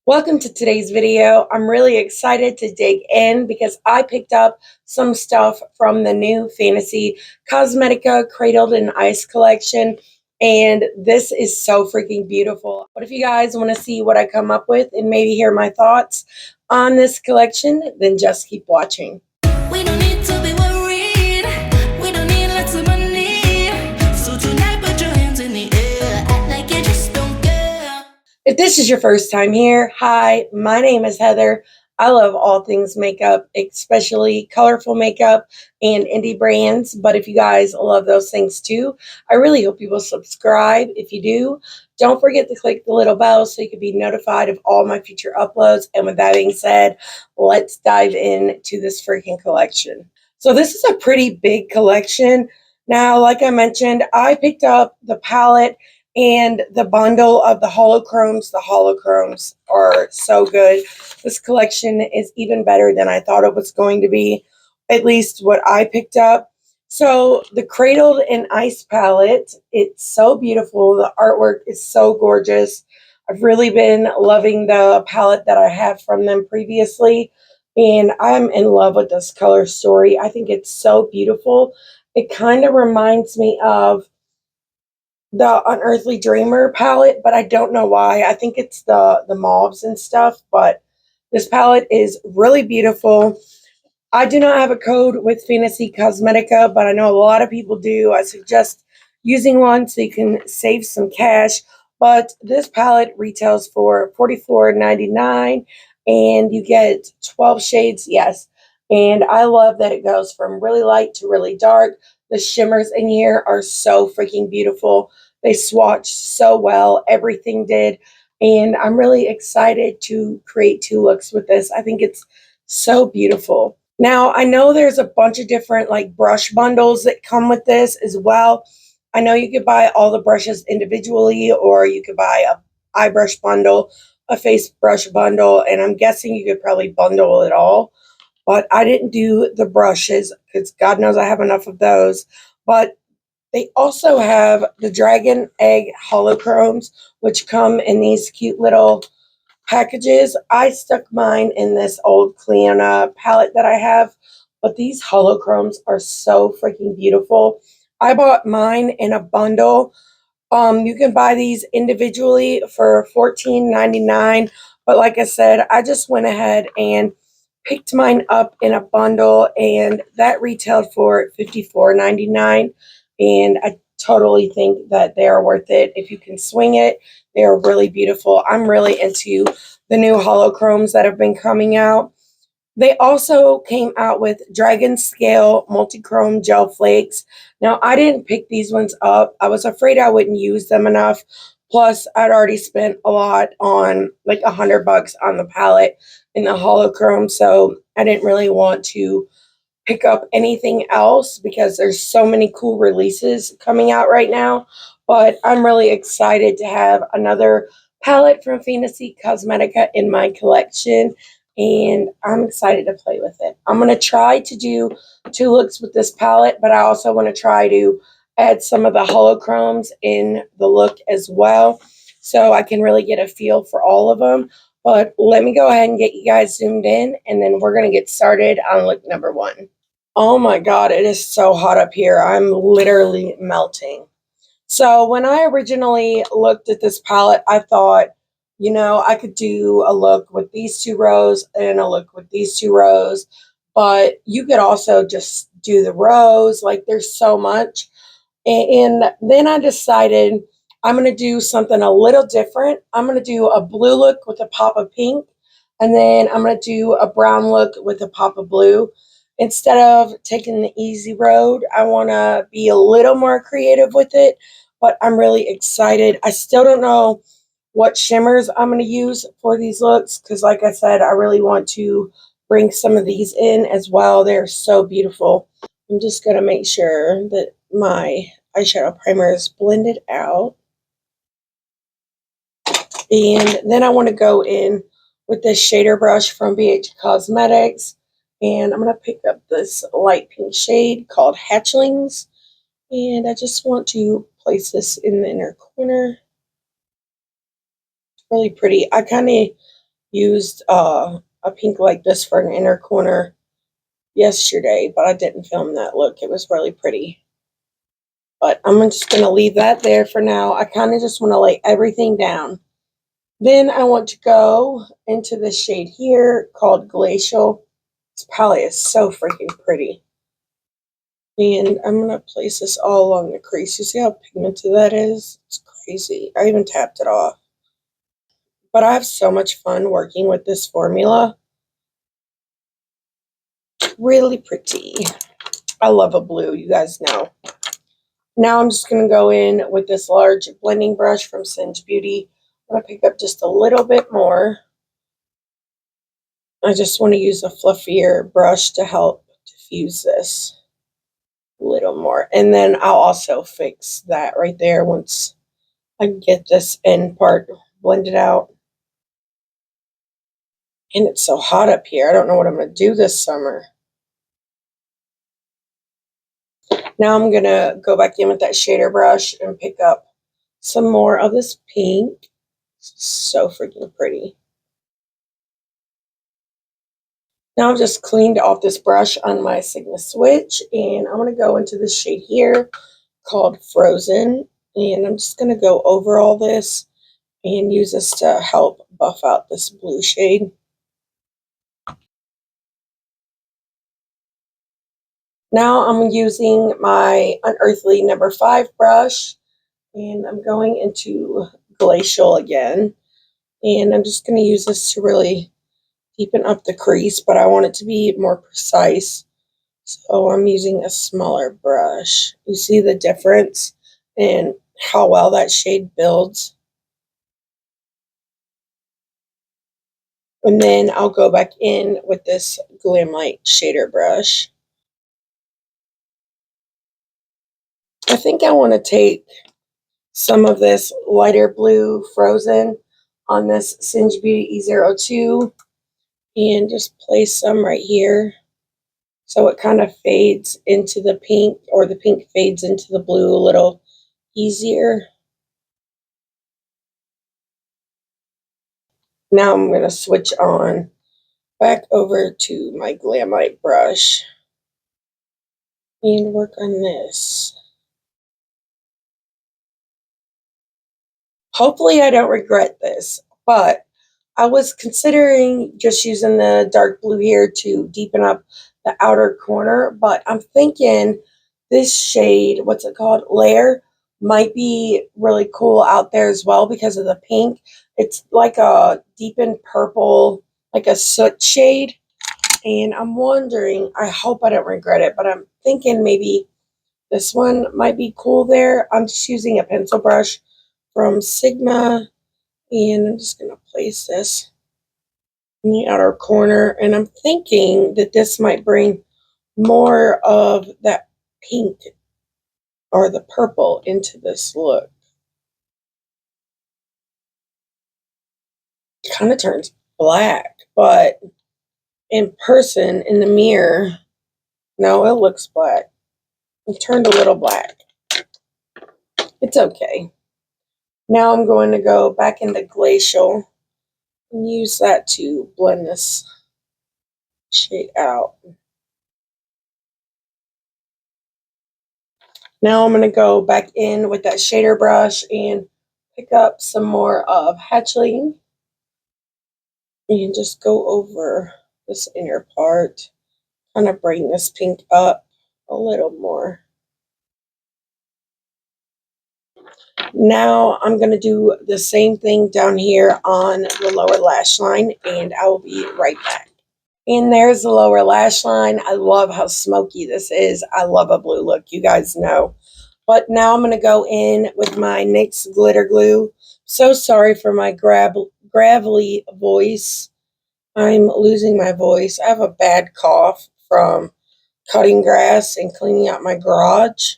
Welcome to today's video. I'm really excited to dig in because I picked up some stuff from the new Fantasy Cosmetica Cradled in Ice collection, and this is so freaking beautiful. But if you guys want to see what I come up with and maybe hear my thoughts on this collection, then just keep watching. We don't need to be worried. We don't need lots of money. So tonight put your hands in the air. Act like you just don't care. If this is your first time here, hi, my name is Heather. I love all things makeup, especially colorful makeup and indie brands. But if you guys love those things too, I really hope you will subscribe. If you do, don't forget to click the little bell so you can be notified of all my future uploads. And with that being said, let's dive into this freaking collection. So this is a pretty big collection. Now, like I mentioned, I picked up the palette and the bundle of the holochromes. The holochromes are so good. This collection is even better than I thought it was going to be, at least what I picked up. So the Cradled in Ice palette, it's so beautiful. The artwork is so gorgeous. I've really been loving the palette that I have from them previously, and I'm in love with this color story. I think it's so beautiful. It kind of reminds me of the Unearthly Dreamer palette, but I don't know why. I think it's the mauves and stuff, but this palette is really beautiful. I do not have a code with Fantasy Cosmetica, but I know a lot of people do. I suggest using one so you can save some cash. But this palette retails for $44.99, and you get 12 shades, yes. And I love that it goes from really light to really dark. The shimmers in here are so freaking beautiful. They swatched so well. Everything did. And I'm really excited to create two looks with this. I think it's so beautiful. Now, I know there's a bunch of different like brush bundles that come with this as well. I know you could buy all the brushes individually, or you could buy a eye brush bundle, a face brush bundle, and I'm guessing you could probably bundle it all. But I didn't do the brushes because God knows I have enough of those. But they also have the Dragon Egg Holochromes, which come in these cute little packages. I stuck mine in this old Cleona palette that I have, but these holochromes are so freaking beautiful. I bought mine in a bundle. You can buy these individually for $14.99, but like I said, I just went ahead and picked mine up in a bundle, and that retailed for $54.99, and I totally think that they are worth it. If you can swing it, they are really beautiful. I'm really into the new holochromes that have been coming out. They also came out with Dragon Scale Multichrome Gel Flakes. Now, I didn't pick these ones up. I was afraid I wouldn't use them enough. Plus, I'd already spent a lot on, like $100 on the palette in the holochrome, so I didn't really want to pick up anything else because there's so many cool releases coming out right now. But I'm really excited to have another palette from Fantasy Cosmetica in my collection, and I'm excited to play with it. I'm going to try to do two looks with this palette, but I also want to try to add some of the holochromes in the look as well, so I can really get a feel for all of them. But let me go ahead and get you guys zoomed in, and then we're going to get started on look number one. Oh my God, it is so hot up here. I'm literally melting. So when I originally looked at this palette, I thought, you know, I could do a look with these two rows and a look with these two rows, but you could also just do the rows. Like, there's so much. And then I decided I'm going to do something a little different. I'm going to do a blue look with a pop of pink, and then I'm going to do a brown look with a pop of blue. Instead of taking the easy road, I want to be a little more creative with it, but I'm really excited. I still don't know what shimmers I'm going to use for these looks because, like I said, I really want to bring some of these in as well. They're so beautiful. I'm just going to make sure that my eyeshadow primer is blended out. And then I want to go in with this shader brush from BH Cosmetics. And I'm going to pick up this light pink shade called Hatchlings. And I just want to place this in the inner corner. It's really pretty. I kind of used a pink like this for an inner corner yesterday, but I didn't film that look. It was really pretty. But I'm just going to leave that there for now. I kind of just want to lay everything down. Then I want to go into this shade here called Glacial. This palette is so freaking pretty. And I'm going to place this all along the crease. You see how pigmented that is? It's crazy. I even tapped it off. But I have so much fun working with this formula. Really pretty. I love a blue, you guys know. Now I'm just going to go in with this large blending brush from Singe Beauty. I'm going to pick up just a little bit more. I just want to use a fluffier brush to help diffuse this a little more. And then I'll also fix that right there once I get this end part blended out. And it's so hot up here. I don't know what I'm going to do this summer. Now I'm going to go back in with that shader brush and pick up some more of this pink. It's so freaking pretty. Now I've just cleaned off this brush on my Sigma Switch, and I'm going to go into this shade here called Frozen, and I'm just going to go over all this and use this to help buff out this blue shade. Now I'm using my Unearthly number 5 brush, and I'm going into Glacial again, and I'm just going to use this to really deepen up the crease, but I want it to be more precise. So I'm using a smaller brush. You see the difference in how well that shade builds. And then I'll go back in with this Glamlite shader brush. I think I want to take some of this lighter blue Frozen on this Singe Beauty E02 and just place some right here. So it kind of fades into the pink, or the pink fades into the blue a little easier. Now I'm going to switch on back over to my Glamlite brush and work on this. Hopefully I don't regret this, but I was considering just using the dark blue here to deepen up the outer corner, but I'm thinking this shade, what's it called, Layer, might be really cool out there as well because of the pink. It's like a deepened purple, like a soot shade, and I'm wondering, I hope I don't regret it, but I'm thinking maybe this one might be cool there. I'm just using a pencil brush from Sigma, and I'm just going to place this in the outer corner, and I'm thinking that this might bring more of that pink or the purple into this look. It kind of turns black, but in person, in the mirror, no, it looks black. It turned a little black. It's okay. Now I'm going to go back into Glacial and use that to blend this shade out. Now I'm going to go back in with that shader brush and pick up some more of Hatchling and just go over this inner part, kind of bring this pink up a little more. Now I'm going to do the same thing down here on the lower lash line, and I will be right back. And there's the lower lash line. I love how smoky this is. I love a blue look, you guys know. But now I'm going to go in with my NYX Glitter Glue. So sorry for my gravelly voice. I'm losing my voice. I have a bad cough from cutting grass and cleaning out my garage.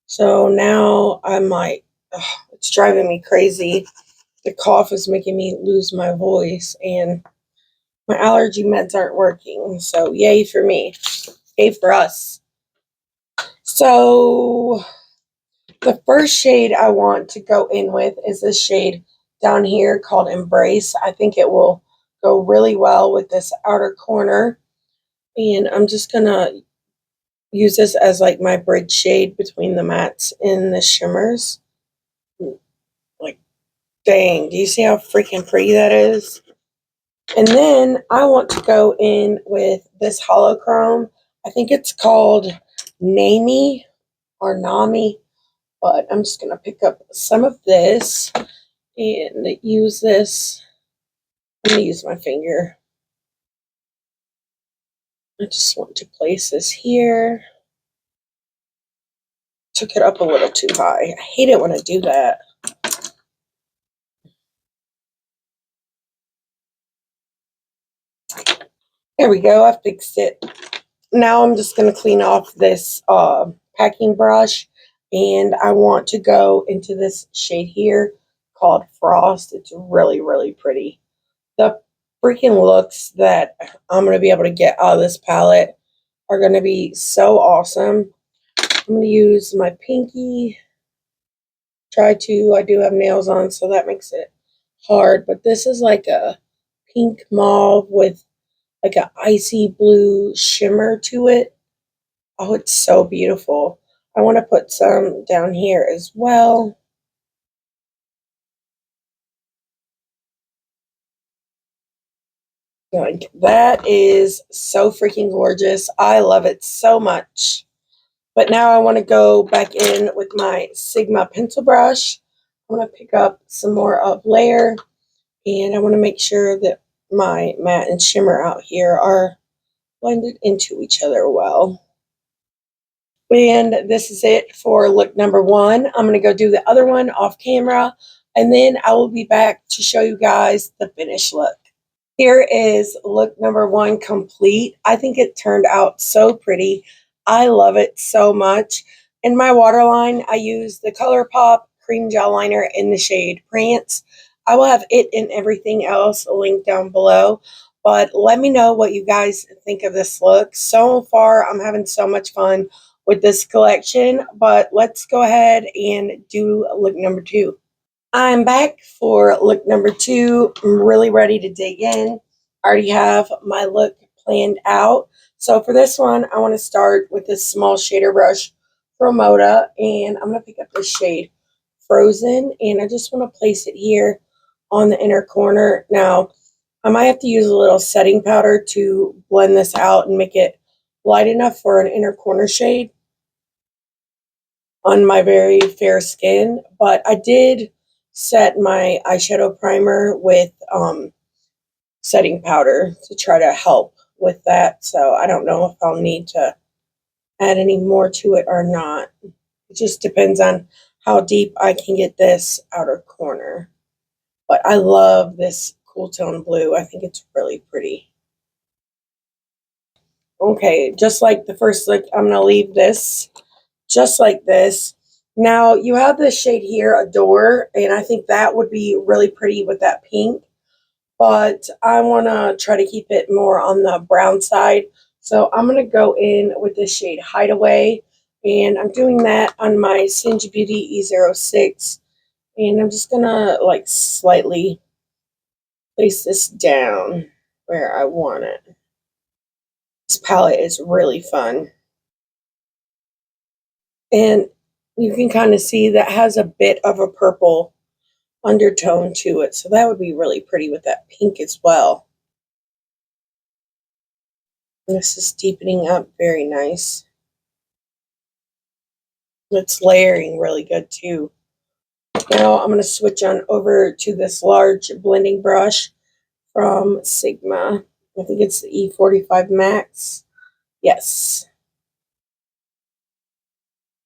So now I'm like, it's driving me crazy. The cough is making me lose my voice, and my allergy meds aren't working. So yay for me. Yay for us. So the first shade I want to go in with is this shade down here called Embrace. I think it will go really well with this outer corner. And I'm just going to use this as like my bridge shade between the mattes and the shimmers. Like, dang, do you see how freaking pretty that is? And then I want to go in with this holochrome. I think it's called Nami or Nami, but I'm just going to pick up some of this and use this. I'm going to use my finger. I just want to place this here. Took it up a little too high. I hate it when I do that. There we go. I fixed it. Now I'm just going to clean off this packing brush, and I want to go into this shade here called Frost. It's really, really pretty. The freaking looks that I'm going to be able to get out of this palette are going to be so awesome. I'm going to use my pinky. I do have nails on, so that makes it hard, but this is like a pink mauve with like an icy blue shimmer to it. Oh, it's so beautiful. I want to put some down here as well. Like, that is so freaking gorgeous. I love it so much. But now I want to go back in with my Sigma pencil brush. I want to pick up some more of layer, and I want to make sure that my matte and shimmer out here are blended into each other well. And this is it for look number 1. I'm going to go do the other one off camera, and then I will be back to show you guys the finished look. Here is look number 1 complete. I think it turned out so pretty. I love it so much. In my waterline, I use the ColourPop cream gel liner in the shade Prance. I will have it and everything else linked down below. But let me know what you guys think of this look. So far, I'm having so much fun with this collection. But let's go ahead and do look number 2. I'm back for look number 2. I'm really ready to dig in. I already have my look planned out. So for this one, I want to start with this small shader brush from MAURA, and I'm going to pick up this shade Frozen, and I just want to place it here on the inner corner. Now, I might have to use a little setting powder to blend this out and make it light enough for an inner corner shade on my very fair skin, but I did set my eyeshadow primer with setting powder to try to help with that. So I don't know if I'll need to add any more to it or not. It just depends on how deep I can get this outer corner. But I love this cool tone blue. I think it's really pretty. Okay, just like the first look, I'm going to leave this just like this. Now you have this shade here, Adore, and I think that would be really pretty with that pink, but I want to try to keep it more on the brown side. So I'm going to go in with this shade Hideaway, and I'm doing that on my Singe Beauty E06, and I'm just going to like slightly place this down where I want it. This palette is really fun. And you can kind of see that has a bit of a purple undertone to it. So that would be really pretty with that pink as well. And this is deepening up very nice. It's layering really good too. Now I'm going to switch on over to this large blending brush from Sigma. I think it's the E45 Max. Yes.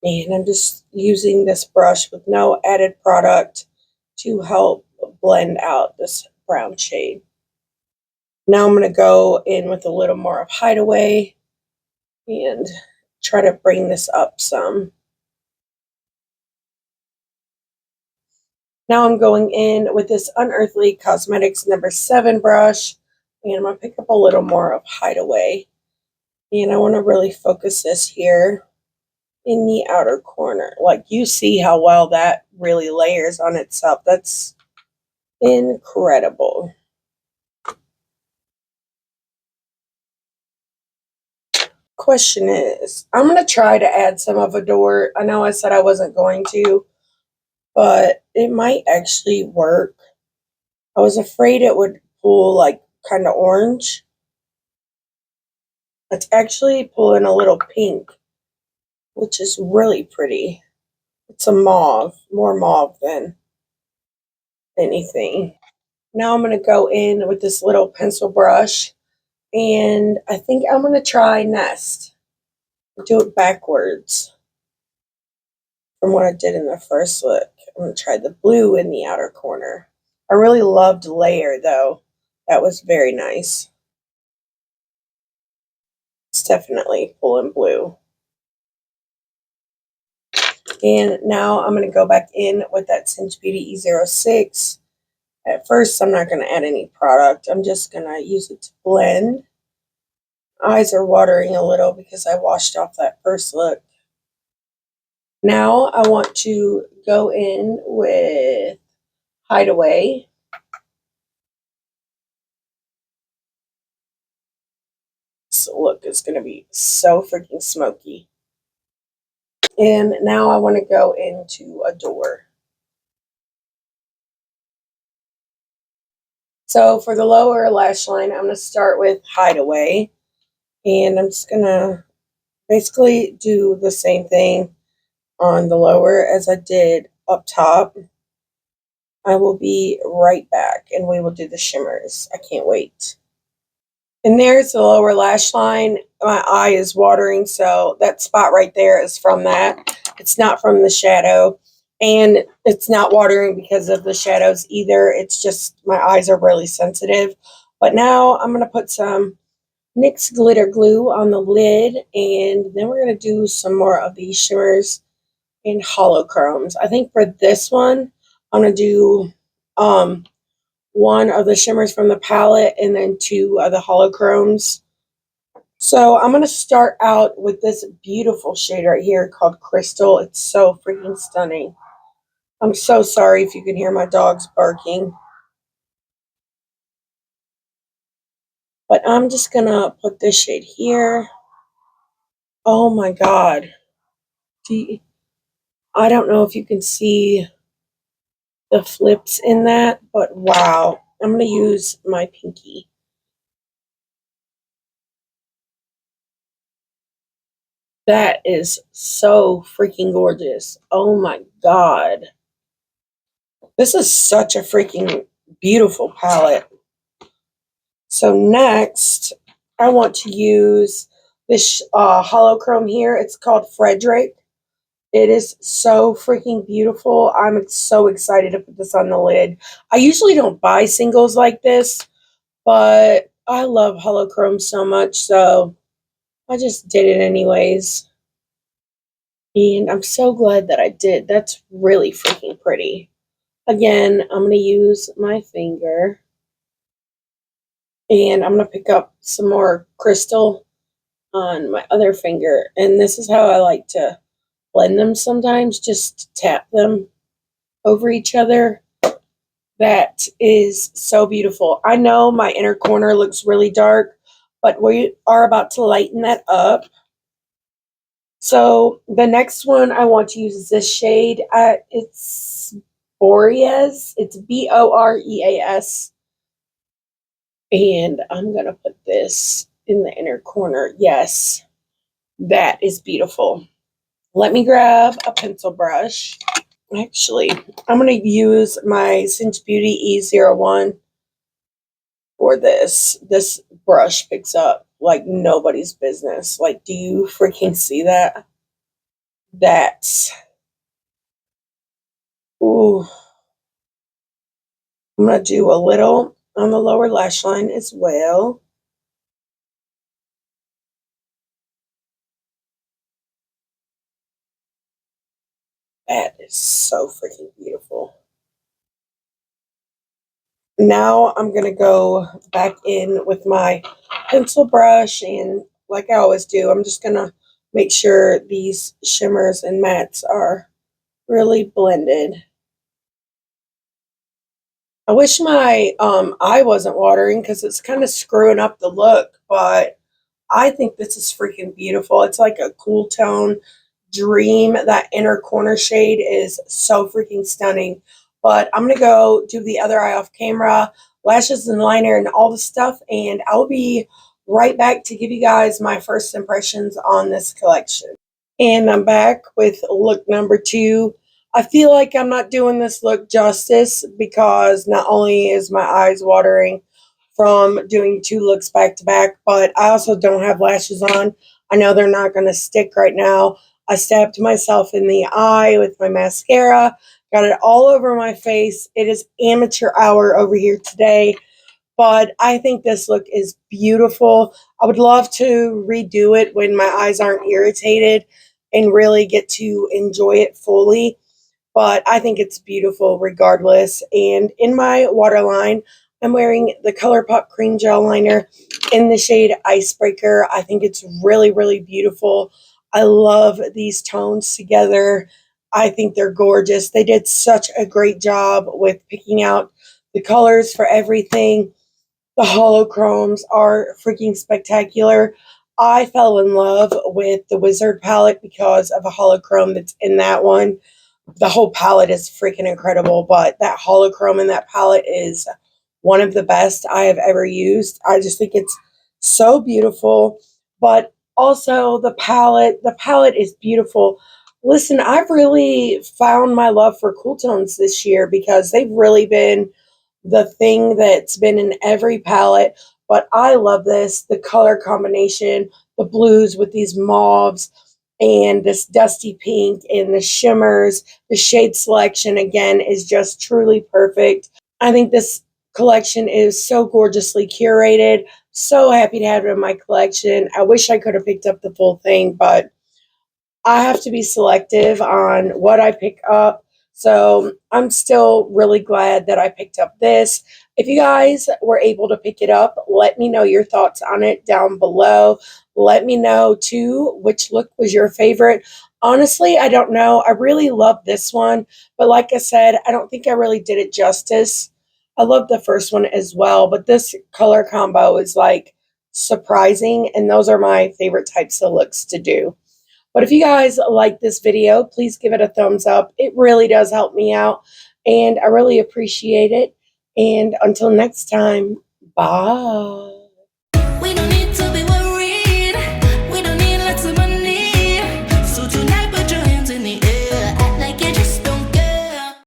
And I'm just using this brush with no added product to help blend out this brown shade. Now I'm going to go in with a little more of Hideaway and try to bring this up some. Now I'm going in with this Unearthly Cosmetics number 7 brush, and I'm going to pick up a little more of Hideaway. And I want to really focus this here in the outer corner. Like, you see how well that really layers on itself. That's incredible. question is, I'm going to try to add some of Adore. I know I said I wasn't going to, but it might actually work. I was afraid it would pull like kind of orange. It's actually pulling a little pink, which is really pretty. It's a mauve, more mauve than anything. Now I'm going to go in with this little pencil brush, and I think I'm going to try Nest. Do it backwards from what I did in the first look. I'm going to try the blue in the outer corner. I really loved Layer, though. That was very nice. It's definitely pulling blue. And now I'm going to go back in with that Cinch Beauty E06. At first, I'm not going to add any product. I'm just going to use it to blend. Eyes are watering a little because I washed off that first look. Now I want to go in with Hideaway. This look is going to be so freaking smoky. And now I want to go into Adore. So for the lower lash line, I'm going to start with Hideaway. And I'm just going to basically do the same thing on the lower as I did up top. I will be right back and we will do the shimmers. I can't wait. And there's the lower lash line. My eye is watering, so that spot right there is from that. It's not from the shadow. And it's not watering because of the shadows either. It's just my eyes are really sensitive. But now I'm going to put some NYX glitter glue on the lid, and then we're going to do some more of these shimmers in holochromes. I think for this one, I'm going to do one of the shimmers from the palette and then two of the holochromes. So I'm going to start out with this beautiful shade right here called Crystal. It's so freaking stunning. I'm so sorry if you can hear my dogs barking. But I'm just going to put this shade here. Oh my God. I don't know if you can see the flips in that, but wow. I'm going to use my pinky. That is so freaking gorgeous. Oh my God. This is such a freaking beautiful palette. So next, I want to use this holochrome here. It's called Frederick. It is so freaking beautiful. I'm so excited to put this on the lid. I usually don't buy singles like this, but I love holochrome so much, so I just did it anyways. And I'm so glad that I did. That's really freaking pretty. Again, I'm going to use my finger. And I'm going to pick up some more crystal on my other finger. And this is how I like to blend them sometimes. Just tap them over each other. That is so beautiful. I know my inner corner looks really dark, but we are about to lighten that up. So the next one I want to use is this shade. It's Boreas. It's Boreas. And I'm going to put this in the inner corner. Yes, that is beautiful. Let me grab a pencil brush. Actually, I'm going to use my Cinch Beauty E01 for this. This brush picks up like nobody's business. Like, do you freaking see that? That's... Ooh. I'm going to do a little on the lower lash line as well. That is so freaking beautiful. Now I'm going to go back in with my pencil brush, and like I always do, I'm just going to make sure these shimmers and mattes are really blended. I wish my eye wasn't watering because it's kind of screwing up the look, but I think this is freaking beautiful. It's like a cool tone dream. That inner corner shade is so freaking stunning. But I'm going to go do the other eye off camera, lashes and liner and all the stuff, and I'll be right back to give you guys my first impressions on this collection. And I'm back with look number 2. I feel like I'm not doing this look justice because not only is my eyes watering from doing 2 looks back to back, but I also don't have lashes on. I know they're not going to stick right now. I stabbed myself in the eye with my mascara, got it all over my face. It is amateur hour over here today, but I think this look is beautiful. I would love to redo it when my eyes aren't irritated and really get to enjoy it fully. But I think it's beautiful regardless. And in my waterline, I'm wearing the ColourPop Cream Gel Liner in the shade Icebreaker. I think it's really, really beautiful. I love these tones together. I think they're gorgeous. They did such a great job with picking out the colors for everything. The holochromes are freaking spectacular. I fell in love with the Wizard palette because of a holochrome that's in that one. The whole palette is freaking incredible, but that holochrome in that palette is one of the best I have ever used. I just think it's so beautiful, but also the palette is beautiful. Listen, I've really found my love for cool tones this year because they've really been the thing that's been in every palette, but I love this, the color combination, the blues with these mauves, and this dusty pink and the shimmers. The shade selection again is just truly perfect. I think this collection is so gorgeously curated. So happy to have it in my collection. I wish I could have picked up the full thing, but I have to be selective on what I pick up. So I'm still really glad that I picked up this. If you guys were able to pick it up, let me know your thoughts on it down below. Let me know too which look was your favorite. Honestly, I don't know. I really love this one, but like I said, I don't think I really did it justice. I love the first one as well, but this color combo is like surprising, and those are my favorite types of looks to do. But if you guys like this video, please give it a thumbs up. It really does help me out, and I really appreciate it. And until next time, bye.